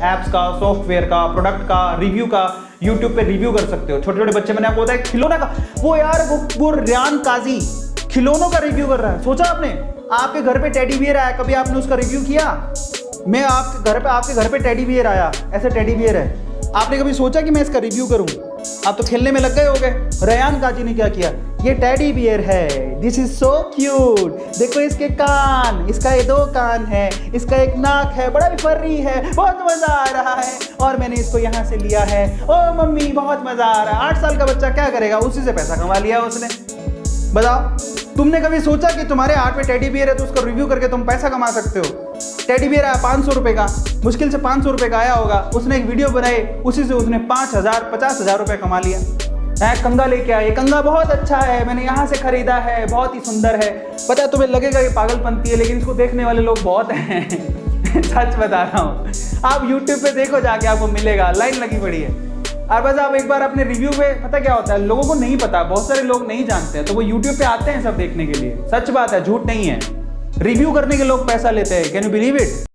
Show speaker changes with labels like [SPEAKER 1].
[SPEAKER 1] Apps का, software का, product का, रिव्यू का, यूट्यूब पे रिव्यू कर सकते हो। छोटे छोटे बच्चे, मैंने आपको बताया खिलौना का, वो यार वो रियान काजी खिलौनों का रिव्यू कर रहा है। सोचा आपने, आपके घर पे टेडी बियर आया, कभी आपने उसका रिव्यू किया? मैं आपके घर पे टेडी बियर आया, ऐसे टेडी बियर है, आपने कभी सोचा कि मैं इसका रिव्यू करूं? आप तो खेलने में लग गए होगे। रेयान काजी ने क्या किया, ये टेडी बियर है, दिस इज सो क्यूट, देखो इसके कान, इसका ये 2 कान है, इसका एक नाक है, बड़ा भी फर्री है, बहुत मजा आ रहा है, और मैंने इसको यहाँ से लिया है, ओ मम्मी बहुत मजा आ रहा है। 8 साल का बच्चा क्या करेगा, उसी से पैसा कमा लिया उसने। बताओ, तुमने कभी सोचा कि तुम्हारे हाथ में टेडी बियर है तो उसका रिव्यू करके तुम पैसा कमा सकते हो? टेडी बियर आया 500 रुपए का, मुश्किल से 500 रुपए का आया होगा, उसने एक वीडियो बनाई, उसी से उसने 5,000 50,000 रुपए कमा लिया। कंगा लेके आए, कंगा बहुत अच्छा है, मैंने यहाँ से खरीदा है, बहुत ही सुंदर है। पता है तुम्हें लगेगा कि पागलपंती है, लेकिन इसको देखने वाले लोग बहुत हैं। सच बता रहा हूँ, आप यूट्यूब पे देखो जाके, आपको मिलेगा, लाइन लगी पड़ी है। और बस आप एक बार अपने रिव्यू पे, पता क्या होता है, लोगों को नहीं पता, बहुत सारे लोग नहीं जानते हैं, तो वो यूट्यूब पे आते हैं सब देखने के लिए। सच बात है, झूठ नहीं है, रिव्यू करने के लोग पैसा लेते हैं। Can you believe it?